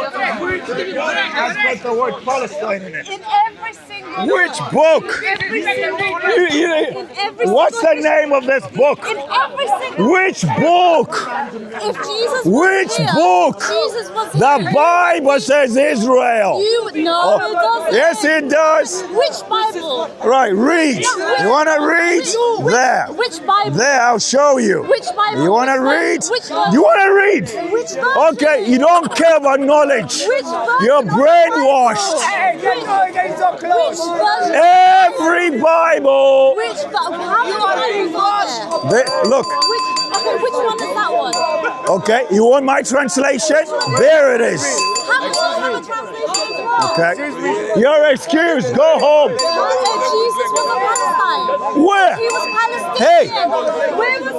has got the word Palestine in it. In every single Which one. book? Every single one. You- In every What's the single name of this book? In every single Which book? If Jesus was Which here, book? Jesus was The here. Bible says Israel. No, it doesn't. Yes, it does. Which Bible? Right, read. You want to read? There. Which Bible? There, I'll show you. Which Bible? You want to Which read? version? Which version? You want to read? Which version? Okay, you don't care about knowledge. Which version? You're of the brainwashed. Bible? Which version? Every Bible. Which How many Bibles are there? Look, Which one is that one? okay, you want my translation? There it is. How many have a translation as well? Okay, you're excused. Go home. Jesus was a Palestine. Where? He was Palestinian. Hey. Where was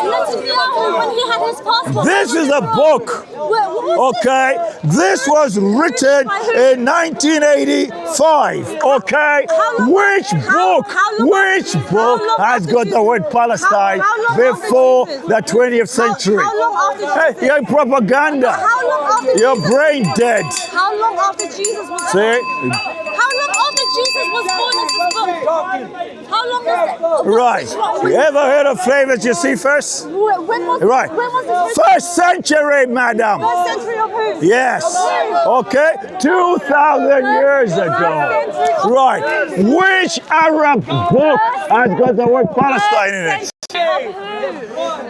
Netanyahu when he had his passport? This is a book. What was Okay, this was written in 1985. Okay, which book? Which book has got the word Palestine before the 20th century? How long after Hey, Jesus? you're propaganda. How long after Your Jesus? brain dead. How long after Jesus was See? born? How long after Jesus was born is this book? How long was it? Right. You ever heard of flavors you see first? When was Right. When was this written? First century, madam. First century of who? Yes. Okay. 2,000 years ago. Right. Which Arab book has got the word Palestine in it?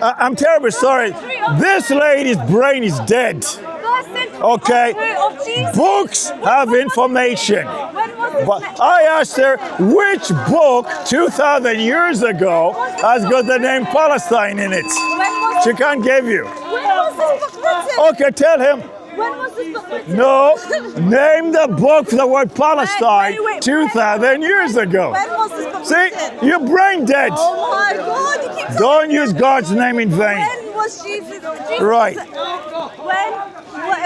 I'm terribly sorry. This lady's brain is dead. Okay. Books have information. But I asked her which book 2,000 years ago has got the name Palestine in it. She can't give you. When was this book written? Okay, tell him. When was this book written? No, name the book for the word Palestine Wait. 2,000 years ago. When was this book See, written? your brain dead. Oh my God! You keep Don't use God's name in vain. When was Jesus? Right.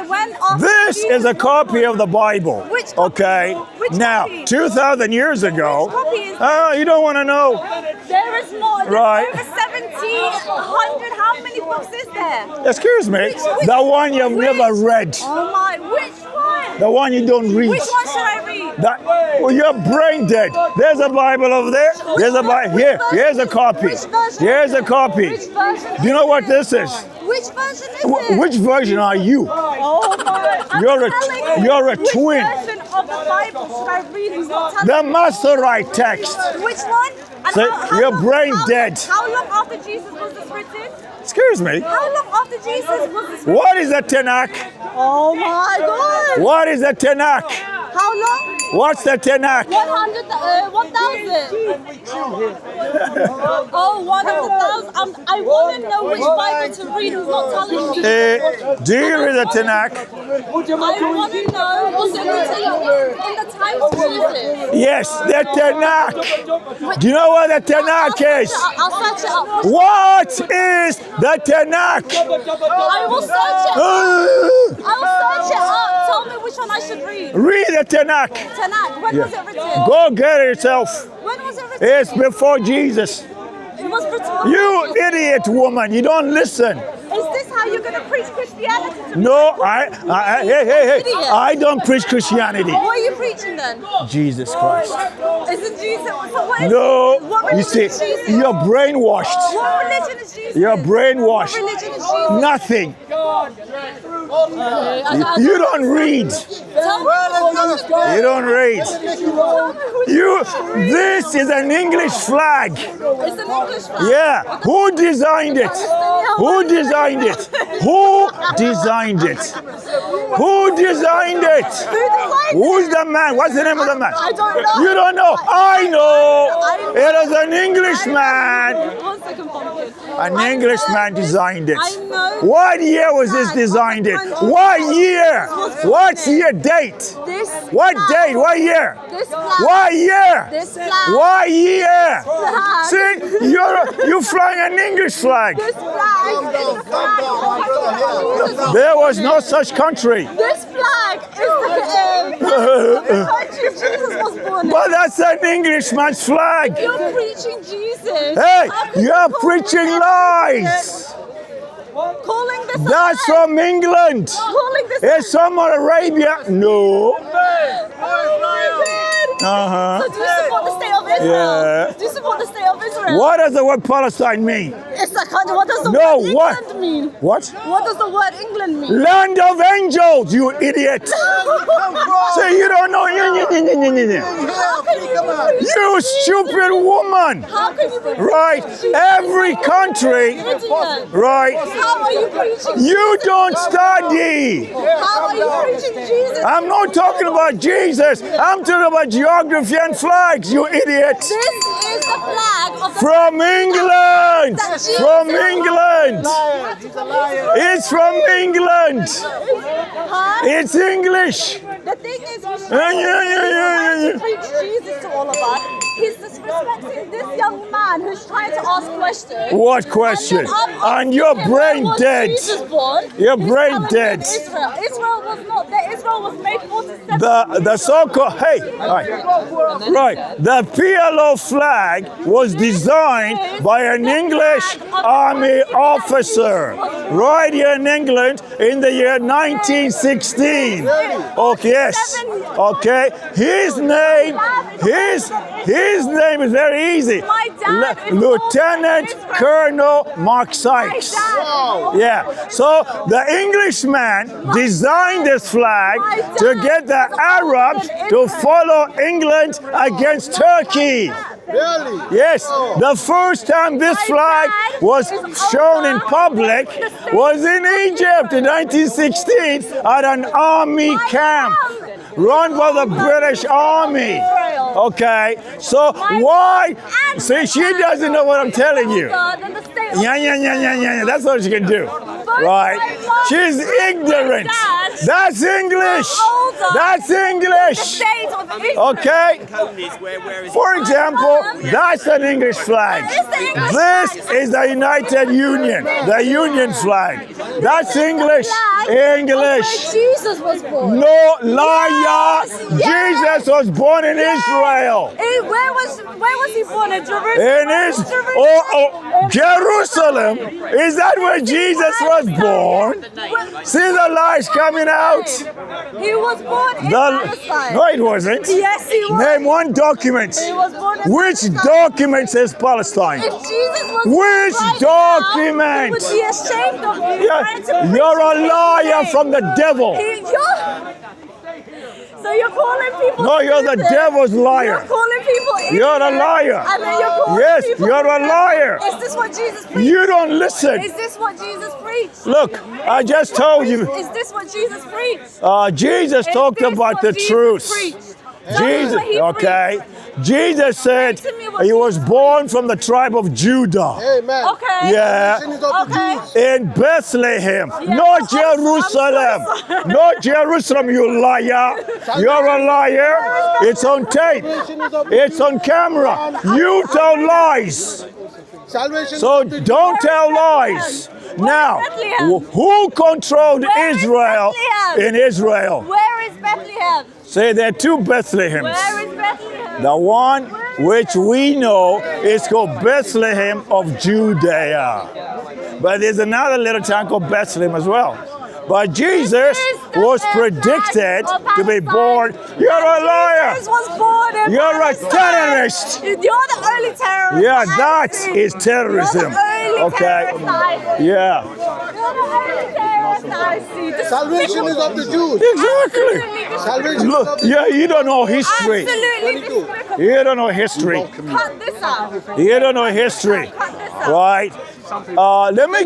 When after This Jesus is a was copy born? of the Bible. Which copy? Okay. Which Now, copy? 2,000 years ago. Which copy is You don't want to know. There is more. There's Right. over 1,700. How many books is there? Excuse me. The one you've never read. Oh my! Which one? The one you don't read. Which one should I read? Well, you're brain dead. There's a Bible over there. There's a Bible here. Here's a copy. Which version? Here's a copy. Which version? Do you know what this is? Which version is it? Which version are you? Oh my! I'm You're a- telling you, you're a which twin. version of the Bible should I read? He's not telling The me. Masterite text. Which one? And So your brain dead. How long after Jesus was this written? Excuse me. How long after Jesus was this written? What is a Tanakh? Oh my God! What is a Tanakh? How long? What's the Tanakh? 1,000. Oh, 100,000. I want to know which Bible to read. He's not telling me. Do you read the Tanakh? I want to know. Was it written in the times of Jesus? Yes, the Tanakh. Do you know what the Tanakh is? I'll search it up. What is the Tanakh? I will search it up. I will search it up. Tell me which one I should read. Read the Tanakh. Tanakh. When was it written? Go get it yourself. When was it written? It's before Jesus. It was written. You idiot woman, you don't listen. Is this how you're going to preach Christianity to me? No, hey, I don't preach Christianity. What are you preaching then? Jesus Christ. Isn't Jesus? So what is No, what you religion see, is Jesus? you're brainwashed. What religion is Jesus? You're brainwashed. What religion is Jesus? Nothing. You don't read. Tell me. You don't read. This is an English flag. It's an English flag. Yeah. Who designed it? Who designed it? Who designed it? Who designed it? Who's the man? What's the name of the man? I don't know. You don't know? I know. It is an Englishman. 1 second, pumpkin. An Englishman designed it. I know. What year was this designed it? What year? What's your date? This What flag. date? What year? This flag. What year? This flag. What year? Flag. See, you're flying an English flag. This flag is the flag of Jesus. There was no such country. This flag is the country Jesus was born in. But that's an Englishman's flag. You're preaching Jesus. Hey, How can you're call preaching me lies. Calling this That's a flag. from England. Calling this It's from Arabia. No. Oh my God. Uh-huh. So do you support the state of Israel? Yeah. Do you support the state of Israel? What does the word Palestine mean? It's like, what does the No, word what? England mean? What? What does the word England mean? Land of angels, you idiot. So you don't know. How can you be You stupid woman. How can you be Right. Every country. Idiot. Right. How are you preaching? You don't study. How are you preaching Jesus? I'm not talking about Jesus. I'm talking about geography and flags, you idiot. This is the flag of the From England. that Jesus From is England. It's from England. Huh? It's English. The thing is, we should Yeah. preach Jesus to all of us. He's disrespecting this young man who's trying to ask questions. What question? And then I'm And your asking him, brain where was dead. Jesus born? Your He's brain telling dead. me Israel. Israel was not there. Israel was made 47. The so-called, hey, right. The PLO flag was designed by an English army officer right here in England in the year 1916. Okay, yes. Okay. His name is very easy. My dad is Lieutenant born in Colonel Mark My Sykes. dad. Yeah. So the Englishman designed this flag to get the Arabs to follow England against Turkey. Really? Yes, the first time this flag was shown in public was in Egypt in 1916 at an army camp run by the British Army. Okay, so why? See, she doesn't know what I'm telling you. Yeah. That's what she can do. Right? She's ignorant. That's English. That's English. Okay? For example, that's an English flag. This is the United Union, the Union flag. That's English. English. Jesus was born. No liar. Yes. Jesus was born in Israel. Where was he born? In Jerusalem? Jerusalem. Is that where Jesus was born? See the lies coming out? He was born in Palestine. No, it wasn't. Yes, he was. Name one document. He was born in Which Palestine. document says Palestine? If Jesus was Which right document? Now, he would be ashamed of you. Yeah, trying to preach you're a his liar name. from the devil. So you're calling people No, you're the stupid. devil's liar. You're calling people idiots. You're a liar. And then you're calling Yes, people you're a idiots. liar. Is this what Jesus preached? You don't listen. Is this what Jesus preached? Look, I just told you. Is this what Jesus preached? Jesus Is talked this about what the Jesus truth. preached? Jesus, What he okay. Jesus said Explain to me what he was born from the tribe of Judah. Amen. Okay. Yeah. Salvation is of the Okay. Jews. In Bethlehem, Yeah, not I'm Jerusalem. so sorry. Not Jerusalem, you liar. You're a liar. It's on tape. It's on camera. You tell lies. Salvation So is of the don't tell lies. Now, Bethlehem? who controlled Where is Israel Bethlehem? in Israel? Where is Bethlehem? Say there are two Bethlehems. Where is Bethlehem? The one which we know is called Bethlehem of Judea. But there's another little town called Bethlehem as well. But Jesus was predicted to be born. You're a liar. Jesus was born in You're a Palestine. terrorist. You're the only terrorist. Yeah, I've that seen. is terrorism. You're the only Okay. terrorist I've seen. Yeah. You're the only terrorist I've seen. This is Salvation is of the Jews. Exactly. Absolutely Salvation is Look, of the yeah, you don't know history. Absolutely despicable. You don't know history. Cut this out. You don't know history. Cut this out. Right? Let me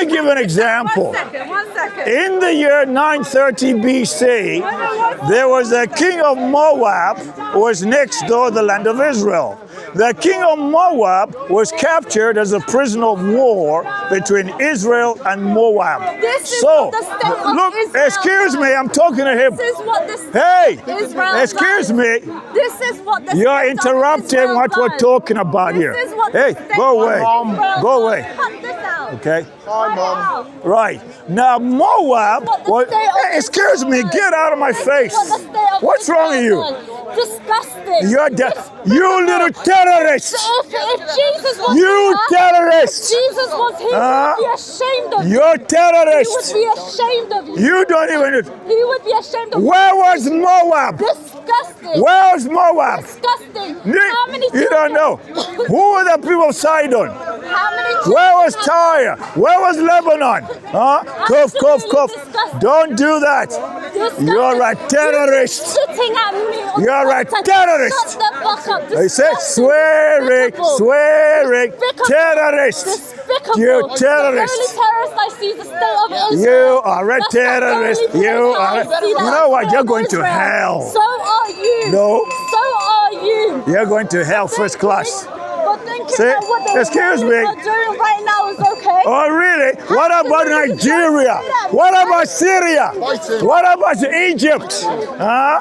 give an example. One second. In the year 930 BC, there was a king of Moab who was next door the land of Israel. The king of Moab was captured as a prisoner of war between Israel and Moab. This is So, what the state of look, Israel excuse me, I'm talking to him. This is what the state Hey, of Israel excuse does. me. This is what the You're state of interrupting Israel what we're does. talking about here. This is what Hey, the state go of away. Israel Go does. away. Cut this out. Okay? Cut it out. Right. Now, Moab, What the well, state of hey, excuse me, Israel get out of my does. face. What the state of What's wrong with you? Israel does. Disgusting. You little terrorist. If Jesus was You here, terrorist. Jesus was here, he would be ashamed of you. You're He terrorist. would be ashamed of you. You don't even. He would be ashamed of you. Where was Moab? Disgusting. Where was Moab? Disgusting. How many You don't know. Who were the people of Sidon? How many Where was Tyre? Where was Lebanon? Huh? Cough, cough, cough. Disgusting. Don't do that. Disgusting. You're a terrorist. Sitting at me on You're the a outside. terrorist. Shut the fuck up. I said Disgusting. swearing, Despicable. swearing, Despicable. terrorist. Despicable. You The terrorist. only terrorist I see is the state of Israel. You are a That's the terrorist. only You place are. I see You that know what? state You're of going to Israel. hell. So are you. No. So are you. You're going to hell first class. But thinking See? that what the Excuse me. Israelis are doing right now is okay. Oh, really? What about Nigeria? What about Syria? What about Egypt? Huh?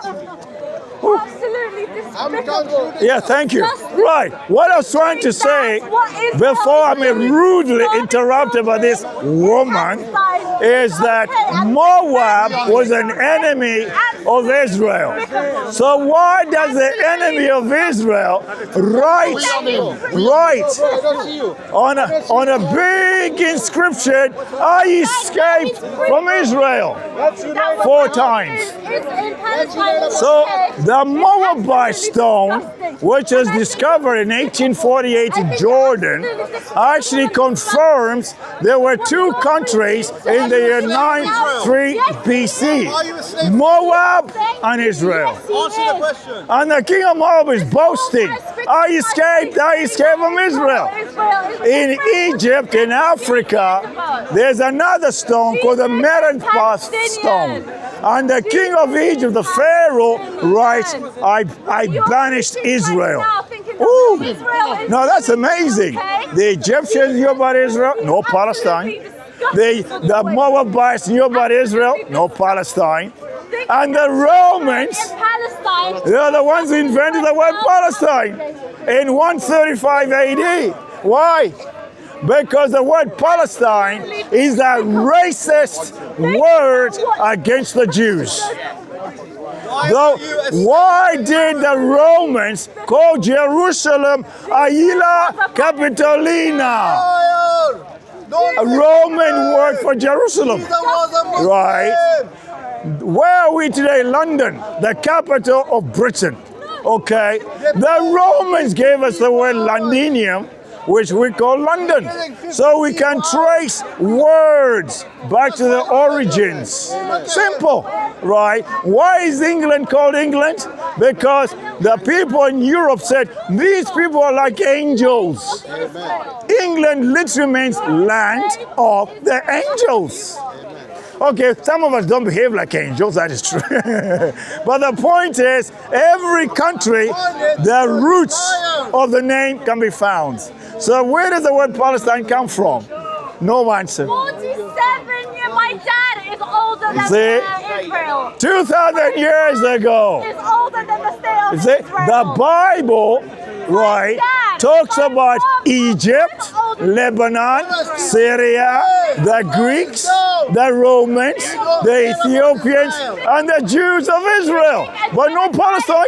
Absolutely despicable. Yeah, thank you. Right. What I was trying to say before I'm rudely interrupted by this woman is that Moab was an enemy of Israel. So why does the enemy of Israel write on a big inscription, I escaped from Israel 4 times. So the Moabite stone, which was discovered in 1848 in Jordan, actually confirms there were 2 countries in the year 93 BC, Moab and Israel. Answer the question. And the king of Moab is boasting, I escaped from Israel. In Egypt, in Africa, there's another stone called the Merenpath stone. And the king of Egypt, the Pharaoh, writes, I banished Israel. Ooh. No, that's amazing. The Egyptians knew about Israel, no Palestine. The Moabites knew about Israel, no Palestine. And the Romans, they're the ones who invented the word Palestine in 135 AD. Why? Because the word Palestine is a racist word against the Jews. Though, why did the Romans call Jerusalem Aila Capitolina? A Roman word for Jerusalem. Right. Where are we today? London, the capital of Britain. Okay. The Romans gave us the word Londinium, which we call London. So we can trace words back to the origins. Simple, right? Why is England called England? Because the people in Europe said, these people are like angels. England literally means land of the angels. Okay, some of us don't behave like angels, that is true. But the point is, every country, the roots of the name can be found. So where does the word Palestine come from? No answer. 47 years, my dad is older than Israel. 2,000 years ago. Is older than the state of See, Israel. the Bible, right, talks about Egypt, Lebanon, Syria, the Greeks, the Romans, the Ethiopians, and the Jews of Israel. But no Palestine,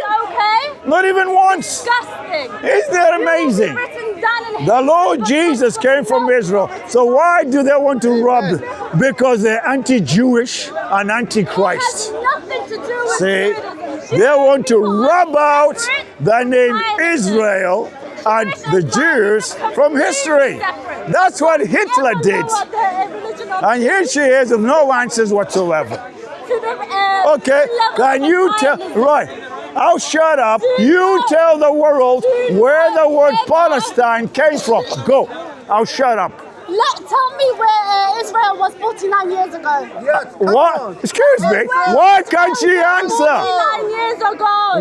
not even once. Disgusting. Isn't that amazing? The Lord Jesus came from Israel. So why do they want to rob? Because they're anti-Jewish and anti-Christ. Nothing to do with See, Judaism. they want to rub out the name Israel and the Jews from history. That's what Hitler did. And here she is with no answers whatsoever. Okay, can you tell? Right, I'll shut up. You tell the world where the word Palestine came from. Go. I'll shut up. Tell me where Israel was 49 years ago. What? Excuse me. Why can't she answer? 49 years ago.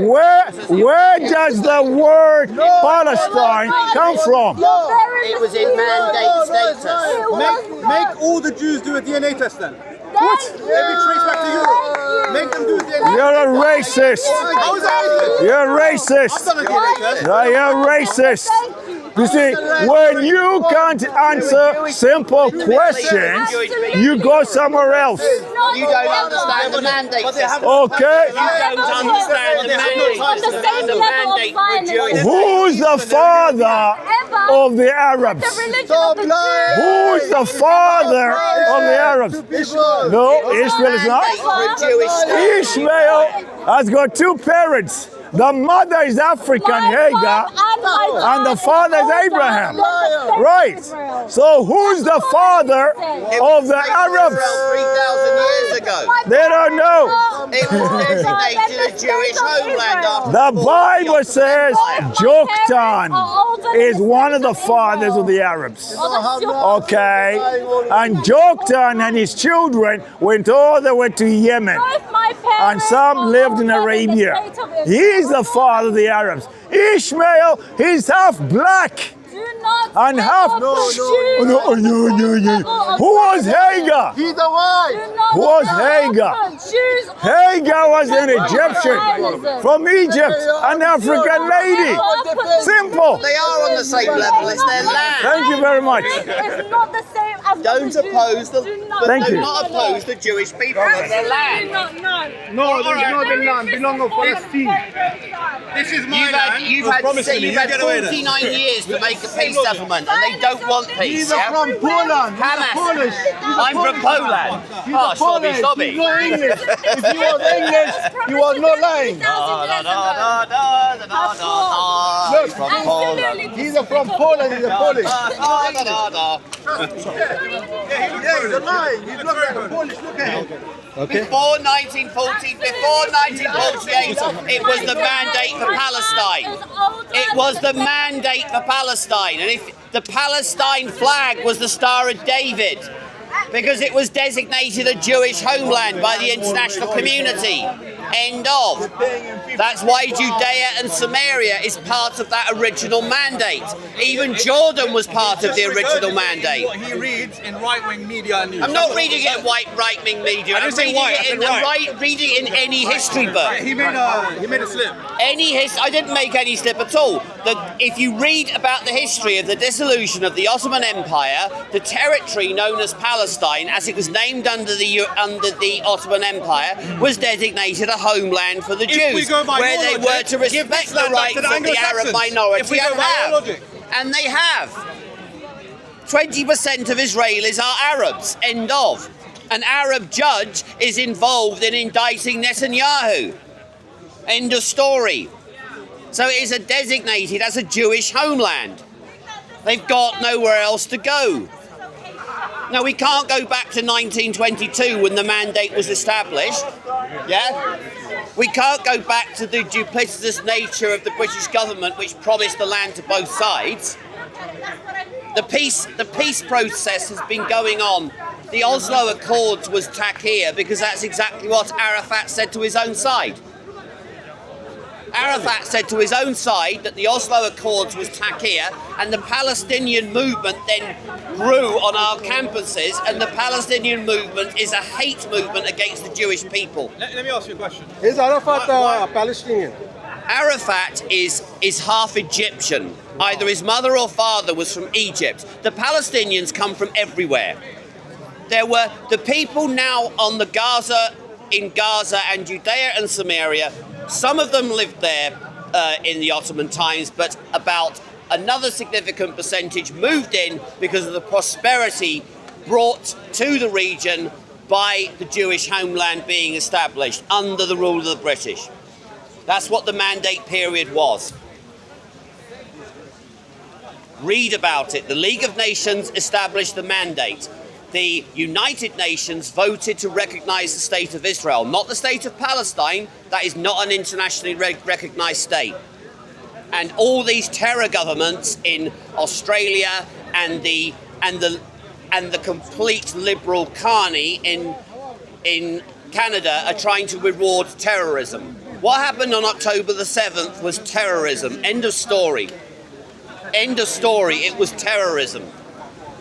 Where does the word Palestine come from? It was in mandate status. Make all the Jews do a DNA test then. What? Maybe trace back to Europe. Make them do a DNA test. You're a racist. How is that racist? You're racist. I've done a DNA test. You're racist. You see, when you can't answer simple questions, you go somewhere else. You don't understand the mandate system. Okay? You don't understand the mandate for Jewish. Who's the father of the Arabs? The religion of the Jews. Who's the father of the Arabs? No, Ishmael is not. For Jewish state. Ishmael has got two parents. The mother is African, Hagar, and the father is Abraham. Right. So who's the father of the Arabs? 3,000 years ago. They don't know. It was designated a Jewish homeland after The Bible says Joktan is one of the fathers of the Arabs. Okay. And Joktan and his children went all the way to Yemen. And some lived in Arabia. He's the father of the Arabs. Ishmael, he's half black and half. Who was Hagar? He's the wife. Who was Hagar? Hagar was an Egyptian from Egypt, an African lady. Simple. They are on the same level. It's their land. Thank you very much. It's not the same as Don't oppose the. Thank do you. not oppose the Jewish people. It's their land. No, this is not the land. Belong of Palestine. This is my land. You've had 49 years to make a peace settlement, and they don't want peace. He's Yeah? from Poland. He's Hamas. Polish. I'm from Poland. He's Oh, Polish. sobby. He's not English. If he was English, he was not lying. Look, from Poland. He's from Poland. He's a Polish. Da, da, da, da. Yeah, he's lying. He's looking at a Polish. Look at him. Before 1948, it was the mandate for Palestine. It was the mandate for Palestine. And if the Palestine flag was the Star of David, because it was designated a Jewish homeland by the international community. End of. That's why Judea and Samaria is part of that original mandate. Even Jordan was part of the original mandate. What he reads in right-wing media news. I'm not reading it in right-wing media. I'm reading it in any history book. He made a slip. I didn't make any slip at all. If you read about the history of the dissolution of the Ottoman Empire, the territory known as Palestine, as it was named under the Ottoman Empire, was designated a homeland for the Jews, where they were to respect the rights of the Arab minority, and they have. 20% of Israelis are Arabs. End of. An Arab judge is involved in indicting Netanyahu. End of story. So it is designated as a Jewish homeland. They've got nowhere else to go. Now, we can't go back to 1922 when the mandate was established. Yeah? We can't go back to the duplicitous nature of the British government, which promised the land to both sides. The peace process has been going on. The Oslo Accords was taqiyya because that's exactly what Arafat said to his own side. Arafat said to his own side that the Oslo Accords was taqiyya, and the Palestinian movement then grew on our campuses, and the Palestinian movement is a hate movement against the Jewish people. Let me ask you a question. Is Arafat Palestinian? Arafat is half Egyptian. Either his mother or father was from Egypt. The Palestinians come from everywhere. There were the people now on the in Gaza and Judea and Samaria. Some of them lived there in the Ottoman times, but about another significant percentage moved in because of the prosperity brought to the region by the Jewish homeland being established under the rule of the British. That's what the mandate period was. Read about it. The League of Nations established the mandate. The United Nations voted to recognize the state of Israel, not the state of Palestine. That is not an internationally recognized state. And all these terror governments in Australia and the complete liberal carney in Canada are trying to reward terrorism. What happened on October the 7th was terrorism. End of story. End of story. It was terrorism.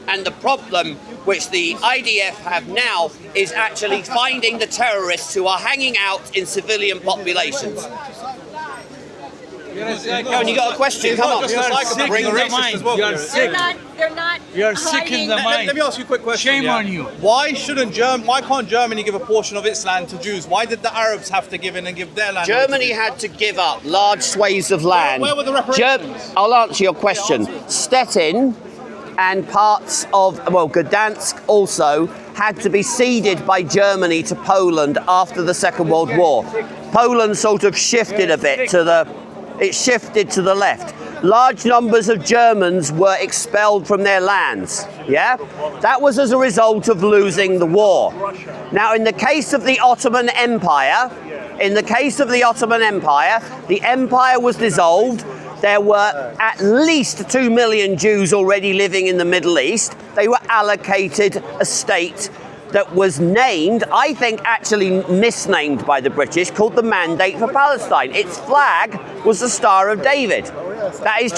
And the problem which the IDF have now is actually finding the terrorists who are hanging out in civilian populations. Karen, you got a question? Come on. Bring a racist as well. They're not. You're sick in the mind. Let me ask you a quick question. Shame on you. Why can't Germany give a portion of its land to Jews? Why did the Arabs have to give in and give their land? Germany had to give up large swathes of land. Where were the reparations? I'll answer your question. Stettin and parts of, Gdansk also had to be ceded by Germany to Poland after the Second World War. Poland sort of shifted a bit it shifted to the left. Large numbers of Germans were expelled from their lands, yeah? That was as a result of losing the war. Now, in the case of the Ottoman Empire, the empire was dissolved. There were at least 2 million Jews already living in the Middle East. They were allocated a state that was named, I think actually misnamed by the British, called the Mandate for Palestine. Its flag was the Star of David. That is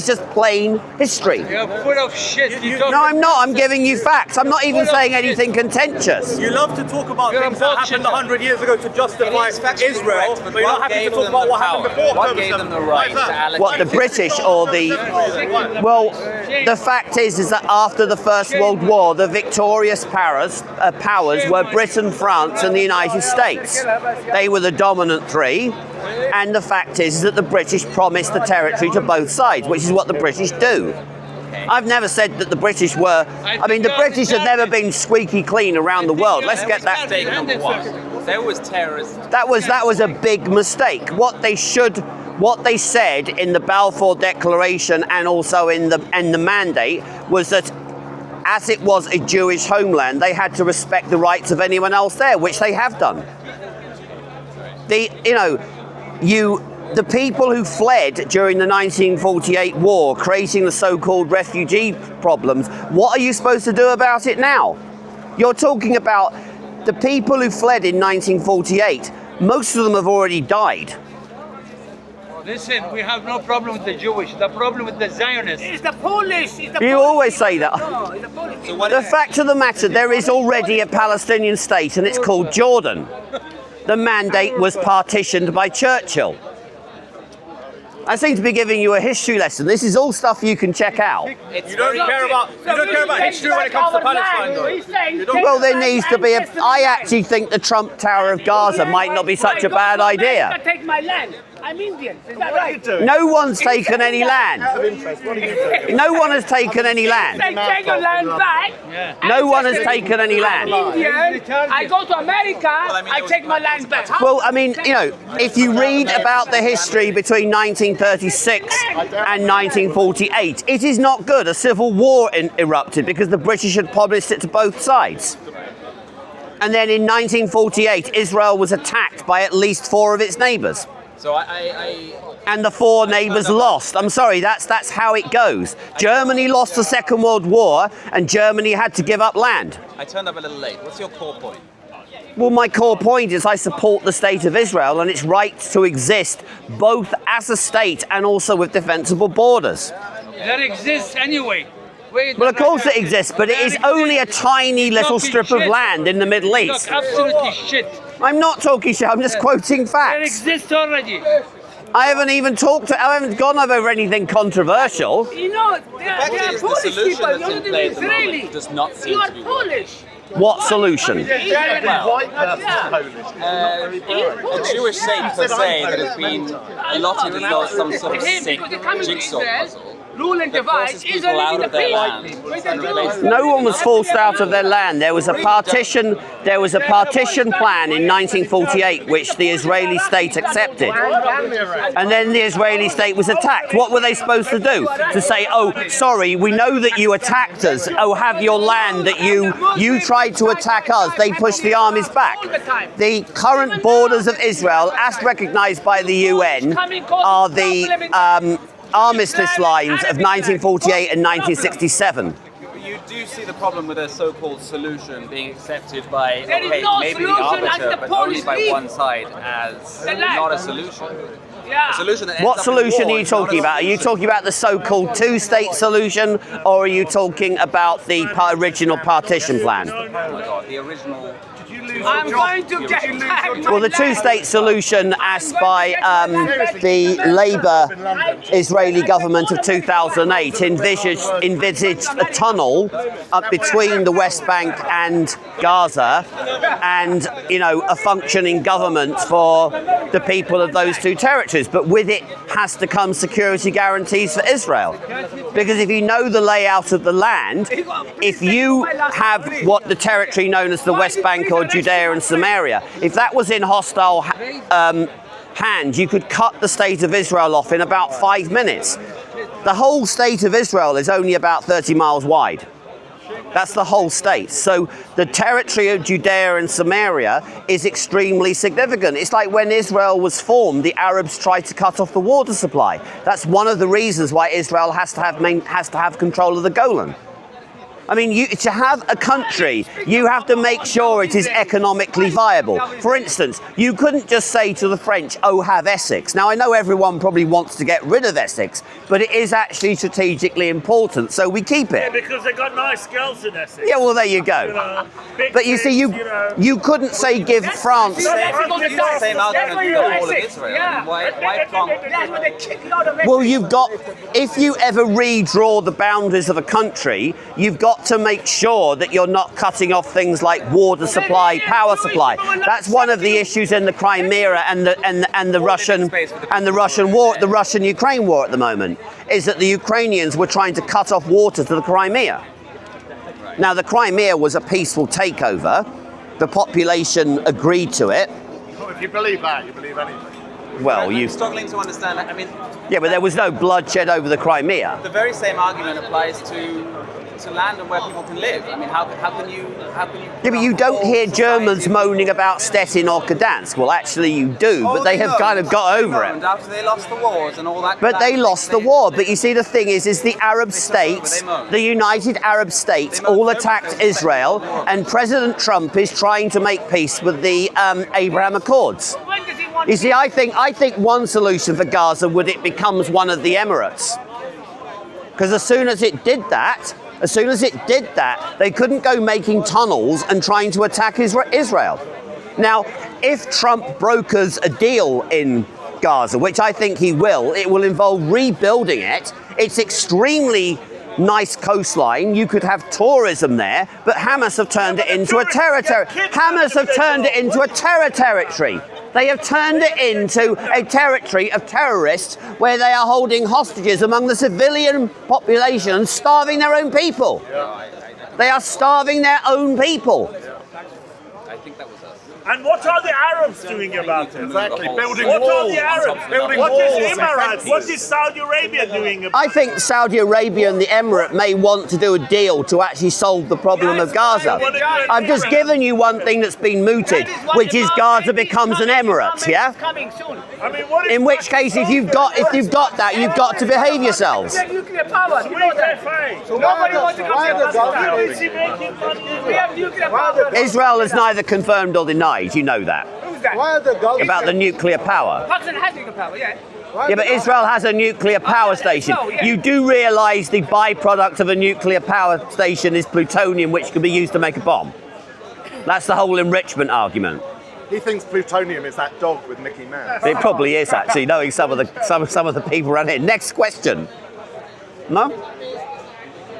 just plain history. You're full of shit. No, I'm not. I'm giving you facts. I'm not even saying anything contentious. You love to talk about things that happened 100 years ago to justify Israel, but you're not happy to talk about what happened before. What gave them the right to allocate? What, the British or the... Well, the fact is that after the First World War, the victorious powers were Britain, France and the United States. They were the dominant three. And the fact is that the British promised the territory to both sides, which is what the British do. I've never said that the British were... I mean, the British have never been squeaky clean around the world. Let's get that... There was terrorists. That was a big mistake. What they said in the Balfour Declaration and also in the mandate was that as it was a Jewish homeland, they had to respect the rights of anyone else there, which they have done. The people who fled during the 1948 war, creating the so-called refugee problems, what are you supposed to do about it now? You're talking about the people who fled in 1948. Most of them have already died. Listen, we have no problem with the Jewish. The problem with the Zionists. It's the Polish. You always say that. No, it's the Polish. The fact of the matter, there is already a Palestinian state and it's called Jordan. The mandate was partitioned by Churchill. I seem to be giving you a history lesson. This is all stuff you can check out. You don't care about history when it comes to Palestine, though. Well, there needs to be I actually think the Trump Tower of Gaza might not be such a bad idea. Take my land. I'm Indian. Is that right? No one's taken any land. No one has taken any land. Take your land back. No one has taken any land. Indian. I go to America. I take my land back. Well, I mean, if you read about the history between 1936 and 1948, it is not good. A civil war erupted because the British had promised it to both sides. And then in 1948, Israel was attacked by at least 4 of its neighbours. So and the 4 neighbours lost. I'm sorry, that's how it goes. Germany lost the Second World War and Germany had to give up land. I turned up a little late. What's your core point? Well, my core point is I support the state of Israel and its right to exist both as a state and also with defensible borders. That exists anyway. Well, of course it exists, but it is only a tiny little strip of land in the Middle East. Absolutely shit. I'm not talking shit, I'm just quoting That facts. exists already. I haven't gone over anything controversial. You know, they are The Polish solution people. that's You're in play at the Israeli. moment does not seem You are to be Polish. What solution? a Jewish state per se that has been allotted as though some sort of sick jigsaw puzzle. Rule and That divide. forces people out of their land and replaces No one was forced out of their land. There was a partition plan in 1948 which the Israeli state accepted. And then the Israeli state was attacked. What were they supposed to do? To say, oh, sorry, we know that you attacked us. Oh, have your land that you tried to attack us. They pushed the armies back. The current borders of Israel, as recognized by the UN, are the armistice lines of 1948 and 1967. You do see the problem with a so-called solution being accepted by, There is no maybe the solution arbiter, as the but only Polish by leave. one side as land. not a solution. Yeah. A solution that ends What up in solution war are you is not a talking about? Are you solution. talking about the so-called two-state solution, or are you talking about the original partition plan? Oh my God, the original I'm going to get back my Well, the two-state solution asked by the Labour-Israeli government of 2008 envisaged a tunnel up between the West Bank and Gaza, and a functioning government for the people of those two territories. But with it has to come security guarantees for Israel, because if you know the layout of the land, if you have what the territory known as the West Bank or Judea and Samaria, if that was in hostile hands, you could cut the state of Israel off in about 5 minutes. The whole state of Israel is only about 30 miles wide. That's the whole state. So the territory of Judea and Samaria is extremely significant. It's like when Israel was formed, the Arabs tried to cut off the water supply. That's one of the reasons why Israel has to have control of the Golan. I mean, to have a country, you have to make sure it is economically viable. For instance, you couldn't just say to the French, oh, have Essex. Now, I know everyone probably wants to get rid of Essex, but it is actually strategically important, so we keep it. Yeah, because they got nice girls in Essex. Yeah, well, there you go. But you see, you couldn't say give France... It's the same argument for the whole of Israel. Why plonk? Well, you've got... If you ever redraw the boundaries of a country, you've got to make sure that you're not cutting off things like water supply, power supply. That's one of the issues in the Crimea and the Russian war, the Russian-Ukraine war at the moment, is that the Ukrainians were trying to cut off water to the Crimea. Now, the Crimea was a peaceful takeover. The population agreed to it. Well, if you believe that, you believe anything. Well, I'm struggling to understand that. I mean, yeah, but there was no bloodshed over the Crimea. the very same argument applies to land and where people can live. I mean, how can you? Yeah, but you don't hear Germans moaning about Stettin or Gdansk. Well, actually you do, but they have kind of got over it. After they lost the wars and all that. But they lost the war. But you see, the thing is the Arab states, the United Arab States, all attacked Israel, and President Trump is trying to make peace with the Abraham Accords. You see, I think one solution for Gaza would it becomes one of the Emirates, because as soon as it did that, they couldn't go making tunnels and trying to attack Israel. Now, if Trump brokers a deal in Gaza, which I think he will, it will involve rebuilding it. It's extremely nice coastline. You could have tourism there, but Hamas have turned it into a territory. Hamas have turned it into a territory. They have turned it into a territory of terrorists where they are holding hostages among the civilian population and starving their own people. They are starving their own people. I think that was us. And what are the Arabs doing about it? Exactly, building What walls. are the Arabs? Building What walls. is Emirates? What is Saudi Arabia doing about I think Saudi Arabia and the Emirate may want to do a deal to actually solve the problem of Gaza. I've just given you one thing that's been mooted, which is Gaza becomes an Emirate, yeah? Coming soon. I mean, what is In which case, if you've got that, you've got to behave yourselves. Nuclear power. You know that. Nobody wants to come to How Palestine. is he making money? We have nuclear power. Israel has neither confirmed or denied, you know that, Who's that? Why are the Gulf about the nuclear power. Pakistan has nuclear power, yeah. Yeah, but Israel has a nuclear power station. You do realise the byproduct of a nuclear power station is plutonium, which can be used to make a bomb. That's the whole enrichment argument. He thinks plutonium is that dog with Mickey Mouse. It probably is, actually, knowing some of the people around here. Next question. No?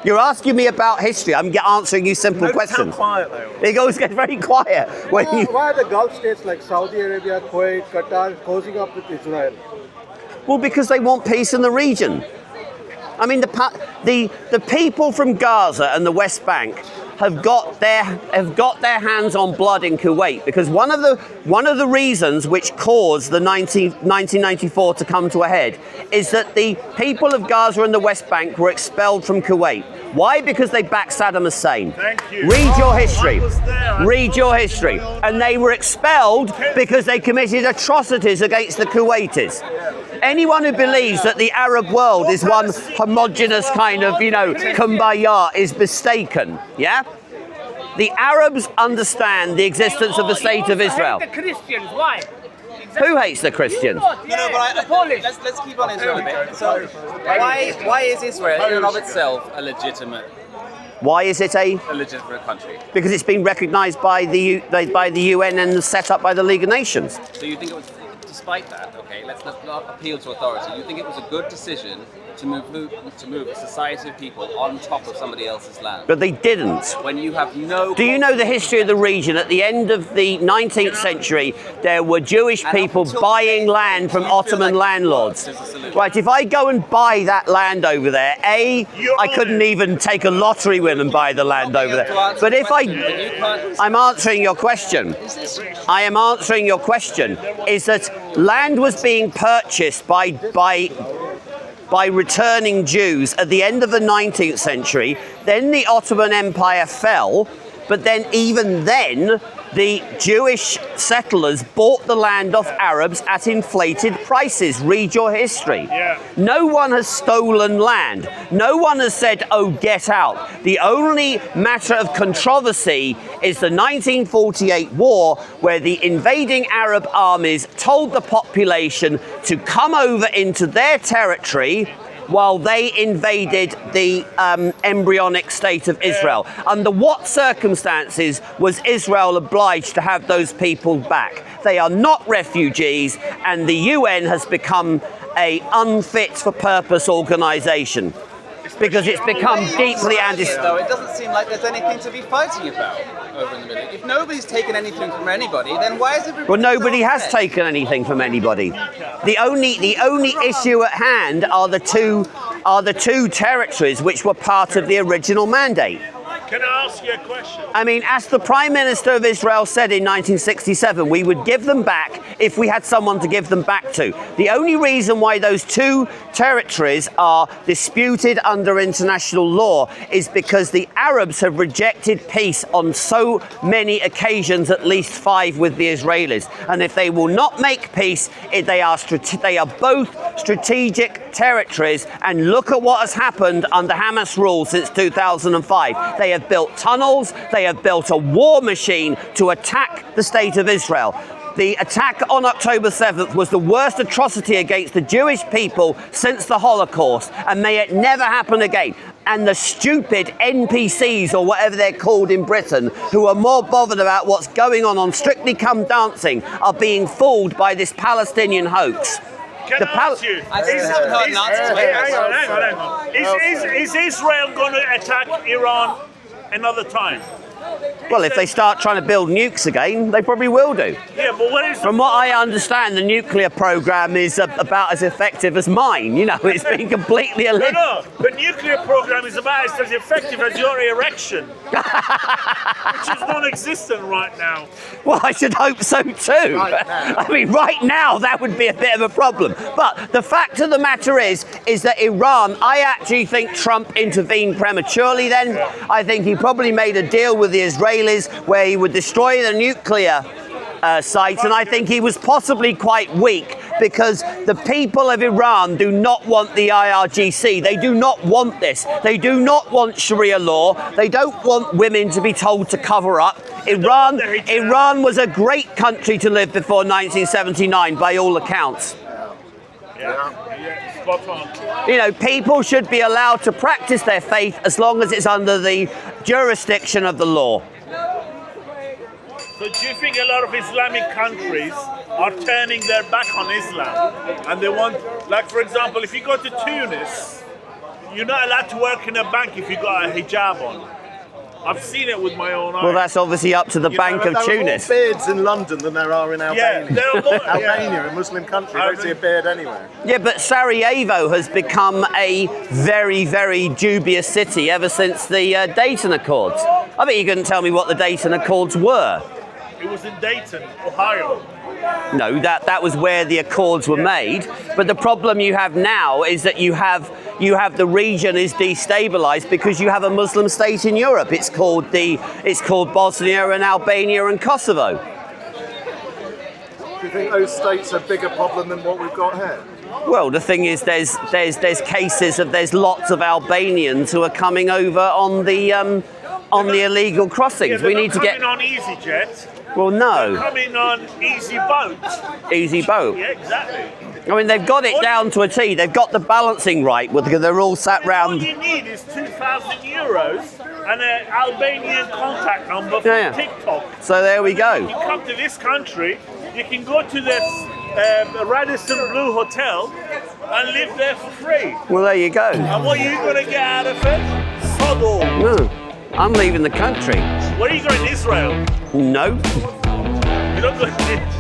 You're asking me about history. I'm answering you simple questions. Quiet though. It always gets very quiet when you... Why are the Gulf states like Saudi Arabia, Kuwait, Qatar cozying up with Israel? Well, because they want peace in the region. I mean, the people from Gaza and the West Bank have got their hands on blood in Kuwait, because one of the reasons which caused the 1994 to come to a head is that the people of Gaza and the West Bank were expelled from Kuwait. Why? Because they backed Saddam Hussein. Thank you. Read your history. I was there. Read your history. And they were expelled because they committed atrocities against the Kuwaitis. Anyone who believes that the Arab world is one homogenous kind of, kumbaya is mistaken, yeah? The Arabs understand the existence of the state of Israel. The Christians, why? Who hates the Christians? But let's keep on Israel a bit. So why is Israel in and of itself a legitimate Why is it a legitimate country? Because it's been recognised by the UN and set up by the League of Nations. So you think it was, despite that, okay, let's not appeal to authority. You think it was a good decision to move a society of people on top of somebody else's land? But they didn't. When you have no... Do you know the history of the region? At the end of the 19th century, there were Jewish people buying land from Ottoman landlords. Right, if I go and buy that land over there, I couldn't even take a lottery win and buy the land over there. But if I'm answering your question. I am answering your question, is that land was being purchased by returning Jews at the end of the 19th century. Then the Ottoman Empire fell, but then even then, the Jewish settlers bought the land off Arabs at inflated prices. Read your history. Yeah. No one has stolen land. No one has said, oh, get out. The only matter of controversy is the 1948 war, where the invading Arab armies told the population to come over into their territory while they invaded the embryonic state of Israel. Under what circumstances was Israel obliged to have those people back? They are not refugees, and the UN has become an unfit for purpose organisation because it's become deeply Though it doesn't seem like there's anything to be fighting about over in the middle. If nobody's taken anything from anybody, then why is everybody... Well, nobody has taken anything from anybody. The only issue at hand are the two territories which were part of the original mandate. Can I ask you a question? I mean, as the Prime Minister of Israel said in 1967, we would give them back if we had someone to give them back to. The only reason why those two territories are disputed under international law is because the Arabs have rejected peace on so many occasions, at least 5 with the Israelis. And if they will not make peace, they are both strategic territories. And look at what has happened under Hamas rule since 2005. They have built tunnels, they have built a war machine to attack the state of Israel. The attack on October 7th was the worst atrocity against the Jewish people since the Holocaust, and may it never happen again. And the stupid NPCs, or whatever they're called in Britain, who are more bothered about what's going on Strictly Come Dancing, are being fooled by this Palestinian hoax. Can I ask you? Hang on. Is Israel going to attack Iran another time? Well, if they start trying to build nukes again, they probably will do. Yeah, but what is... From what I understand, the nuclear program is about as effective as mine. You know, it's been completely eliminated. No, the nuclear program is about as effective as your erection, which is non-existent right now. Well, I should hope so too. I mean, right now, that would be a bit of a problem. But the fact of the matter is that Iran, I actually think Trump intervened prematurely then. I think he probably made a deal with the Israelis where he would destroy the nuclear sites, and I think he was possibly quite weak because the people of Iran do not want the IRGC. They do not want this. They do not want Sharia law. They don't want women to be told to cover up. Iran was a great country to live before 1979 by all accounts. Yeah, spot on. You know, people should be allowed to practice their faith as long as it's under the jurisdiction of the law. So do you think a lot of Islamic countries are turning their back on Islam? And they want, like for example, if you go to Tunis, you're not allowed to work in a bank if you got a hijab on. I've seen it with my own eyes. Well, that's obviously up to the Bank of Tunis. There are more beards in London than there are in Albania. Yeah, there are more. Albania, a Muslim country, you don't see a beard anywhere. Yeah, but Sarajevo has become a very, very dubious city ever since the Dayton Accords. I bet you couldn't tell me what the Dayton Accords were. It was in Dayton, Ohio. No, that was where the Accords were made. But the problem you have now is that you have the region is destabilized because you have a Muslim state in Europe. It's called Bosnia and Albania and Kosovo. Do you think those states are a bigger problem than what we've got here? Well, the thing is, there's cases of there's lots of Albanians who are coming over on the illegal crossings. Yeah, we need to get on EasyJet. Well, no. They're coming on Easy Boat. Easy Boat. Yeah, exactly. I mean, they've got it down to a T. They've got the balancing right because they're all sat round. All you need is €2,000, and an Albanian contact number from Yeah. TikTok. So there we You go. come to this country, you can go to this Radisson Blue Hotel and live there for free. Well, there you go. And what are you going to get out of it? Sod all. No, I'm leaving the country. Where are you going? Israel? No. You're not going to